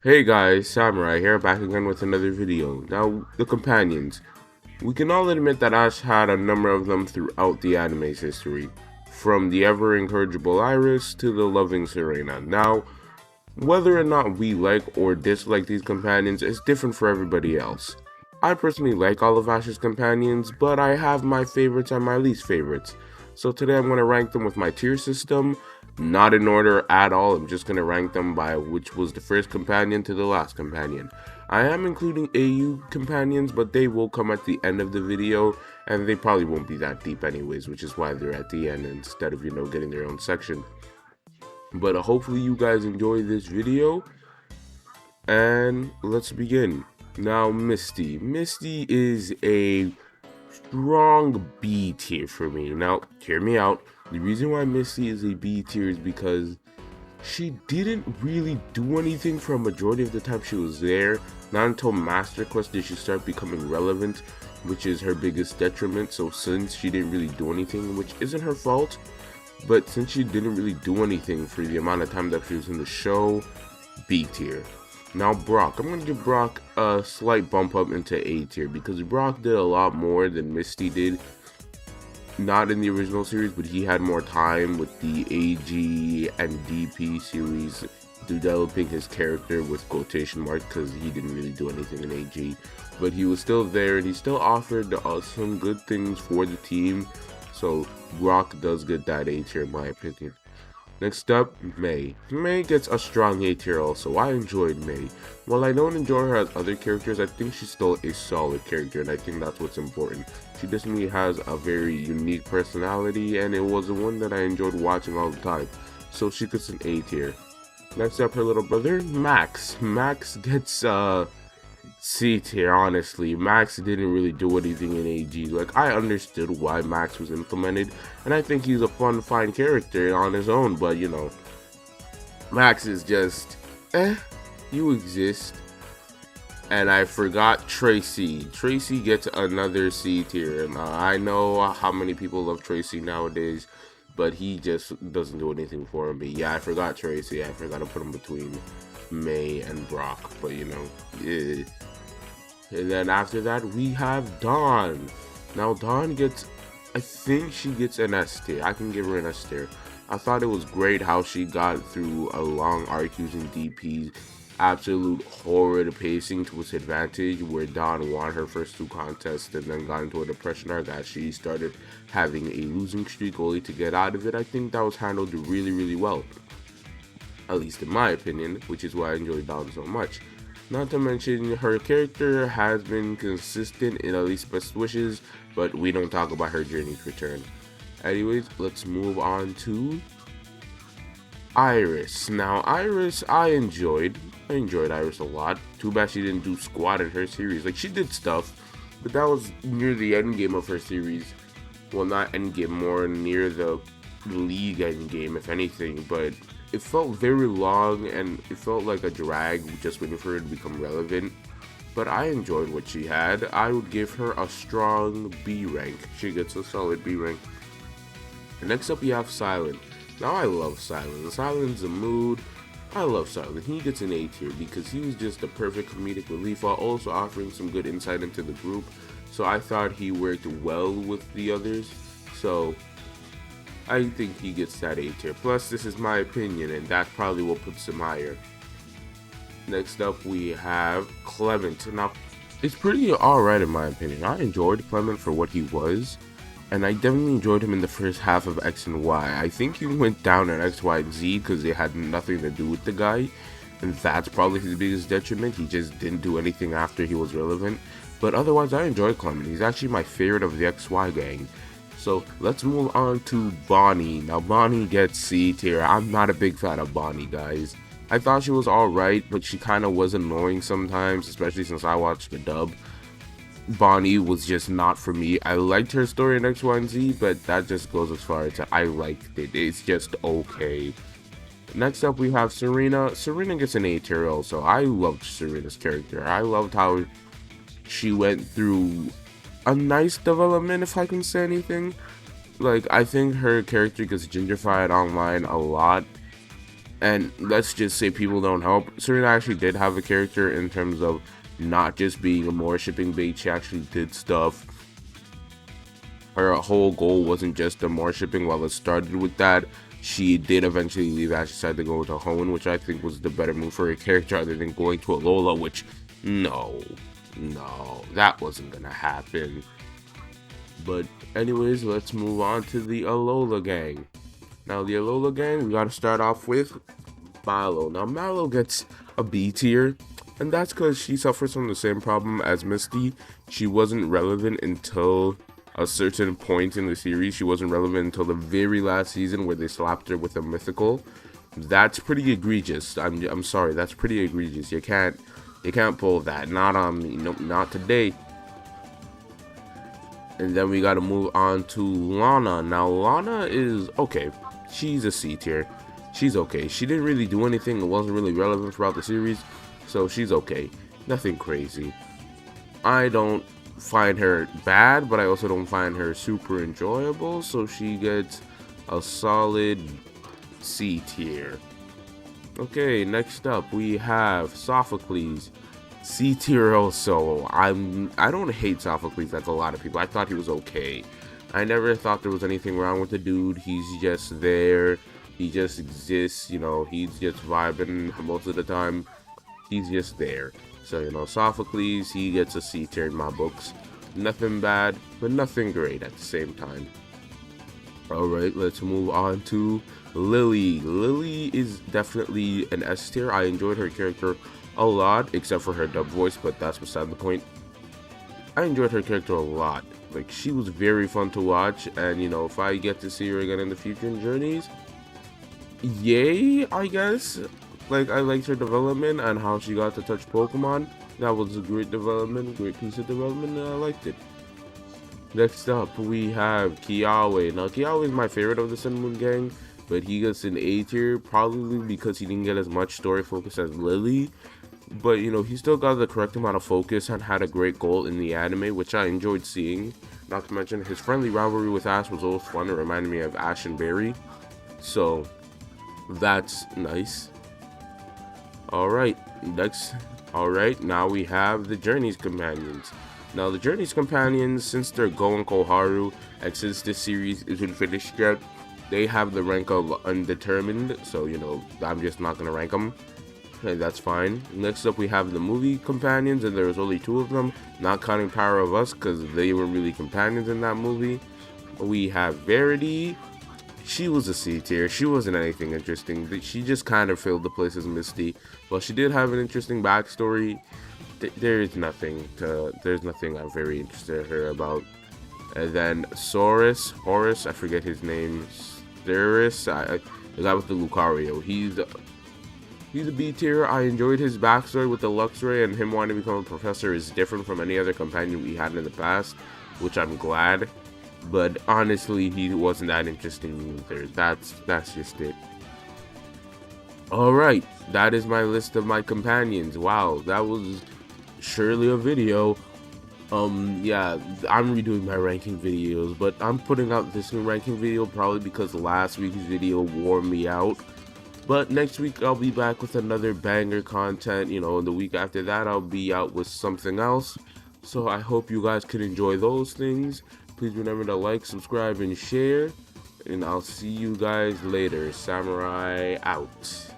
Hey guys, Samurai here, back again with another video. Now, the companions. We can all admit that Ash had a number of them throughout the anime's history, from the ever-incorrigible Iris to the loving Serena. Now, whether or not we like or dislike these companions is different for everybody else. I personally like all of Ash's companions, but I have my favorites and my least favorites. So today I'm going to rank them with my tier system, not in order at all. I'm just going to rank them by which was the first companion to the last companion. I am including AU companions, but they will come at the end of the video, and they probably won't be that deep anyways, which is why they're at the end instead of, getting their own section. But hopefully you guys enjoy this video, and let's begin. Now, Misty. Misty is a strong B tier for me. Now, hear me out. The reason why Misty is a B tier is because she didn't really do anything for a majority of the time she was there. Not until Master Quest did she start becoming relevant, which is her biggest detriment. So since she didn't really do anything, which isn't her fault, but since she didn't really do anything for the amount of time that she was in the show, B tier. Now Brock, I'm going to give Brock a slight bump up into A tier because Brock did a lot more than Misty did. Not in the original series, but he had more time with the AG and DP series developing his character with quotation marks because he didn't really do anything in AG. But he was still there and he still offered some good things for the team. So Brock does get that A tier in my opinion. Next up, May. May gets a strong A tier also. I enjoyed May. While I don't enjoy her as other characters, I think she's still a solid character, and I think that's what's important. She definitely has a very unique personality, and it was the one that I enjoyed watching all the time. So she gets an A tier. Next up, her little brother, Max. Max gets C tier, honestly. Max didn't really do anything in AG. Like, I understood why Max was implemented, and I think he's a fine character on his own, but Max is just, you exist. And I forgot Tracy. Tracy gets another C tier, and I know how many people love Tracy nowadays, but he just doesn't do anything for me. Yeah, I forgot Tracy. I forgot to put him between May and Brock, but yeah. And then after that, we have Dawn. Now, Dawn gets, I think she gets an S tier. I can give her an S tier. I thought it was great how she got through a long arc using DP's absolute horrid pacing to its advantage, where Dawn won her first two contests and then got into a depression arc as she started having a losing streak only to get out of it. I think that was handled really, really well. At least in my opinion, which is why I enjoy Dawn so much. Not to mention, her character has been consistent in at least Best Wishes, but we don't talk about her journey's return. Anyways, let's move on to Iris. Now, Iris, I enjoyed Iris a lot. Too bad she didn't do squad in her series. Like, she did stuff, but that was near the end game of her series. Well, not end game, more near the league end game, if anything, but it felt very long and it felt like a drag just waiting for her to become relevant. But I enjoyed what she had. I would give her a strong B rank. She gets a solid B rank. Next up, we have Silent. Now, I love Silent. Silent's a mood. I love Silent. He gets an A tier because he was just the perfect comedic relief while also offering some good insight into the group. So I thought he worked well with the others. So I think he gets that A tier. Plus, this is my opinion, and that probably will put him higher. Next up, we have Clement. Now, it's pretty alright in my opinion. I enjoyed Clement for what he was, and I definitely enjoyed him in the first half of X and Y. I think he went down in X, Y, and Z because they had nothing to do with the guy, and that's probably his biggest detriment. He just didn't do anything after he was relevant. But otherwise, I enjoyed Clement. He's actually my favorite of the XY gang. So let's move on to Bonnie. Now, Bonnie gets C tier. I'm not a big fan of Bonnie, guys. I thought she was alright, but she kind of was annoying sometimes, especially since I watched the dub. Bonnie was just not for me. I liked her story in X, Y, and Z, but that just goes as far as I liked it. It's just okay. Next up, we have Serena. Serena gets an A tier also. I loved Serena's character. I loved how she went through a nice development, if I can say anything. Like, I think her character gets gingerfied online a lot, And let's just say people don't help. Serena actually did have a character in terms of not just being a more shipping bait. She actually did stuff. Her whole goal wasn't just the more shipping. While it started with that, she did eventually leave Ash aside to go to Hoenn, which I think was the better move for her character other than going to Alola, which no, that wasn't gonna happen. But anyways, let's move on to the Alola gang. Now the Alola gang, we gotta start off with Mallow. Now Mallow gets a B tier, and that's because she suffers from the same problem as Misty. She wasn't relevant until a certain point in the series. She wasn't relevant until the very last season where they slapped her with a mythical. That's pretty egregious. I'm sorry, that's pretty egregious. You can't pull that. Not on me. Nope, not today. And then we gotta move on to Lana. Now Lana is okay. She's a C tier. She's okay. She didn't really do anything. It wasn't really relevant throughout the series, so she's okay. Nothing crazy. I don't find her bad, but I also don't find her super enjoyable, so she gets a solid C tier. Okay, next up we have Sophocles. C tier also. I don't hate Sophocles like a lot of people. I thought he was okay. I never thought there was anything wrong with the dude. He's just there. He just exists, you know, he's just vibing most of the time. He's just there. So, you know, Sophocles, he gets a C tier in my books. Nothing bad, but nothing great at the same time. Alright, let's move on to Lily. Lily is definitely an S tier. I enjoyed her character a lot, except for her dub voice, but that's beside the point. I enjoyed her character a lot. Like, she was very fun to watch, and, you know, if I get to see her again in the future in Journeys, yay, I guess. Like, I liked her development and how she got to touch Pokemon. That was a great development, great piece of development, and I liked it. Next up, we have Kiawe. Now, Kiawe is my favorite of the Sun Moon gang, but he gets an A tier, probably because he didn't get as much story focus as Lily. But, you know, he still got the correct amount of focus and had a great goal in the anime, which I enjoyed seeing. Not to mention, his friendly rivalry with Ash was always fun. It reminded me of Ash and Barry. So, that's nice. Alright, now we have the Journeys companions. Now the Journeys companions, since they're Go and Koharu, and since this series isn't finished yet, they have the rank of undetermined, so you know, I'm just not gonna rank them. Okay, that's fine. Next up we have the movie companions, and there's only 2 of them, not counting Power of Us, because they were really companions in that movie. We have Verity. She was a C tier. She wasn't anything interesting. She just kind of filled the place as Misty. Well, she did have an interesting backstory. There's nothing I'm very interested in her about. And then Horus, I forget his name. Steris, the guy with the Lucario. He's a B tier. I enjoyed his backstory with the Luxray, and him wanting to become a professor is different from any other companion we had in the past, which I'm glad. But honestly, he wasn't that interesting either. That's just it. Alright, that is my list of my companions. Wow, that was surely a video. Yeah, I'm redoing my ranking videos, but I'm putting out this new ranking video probably because last week's video wore me out. But next week I'll be back with another banger content, you know, and the week after that I'll be out with something else. So I hope you guys can enjoy those things. Please remember to like, subscribe, and share. And I'll see you guys later. Samurai out.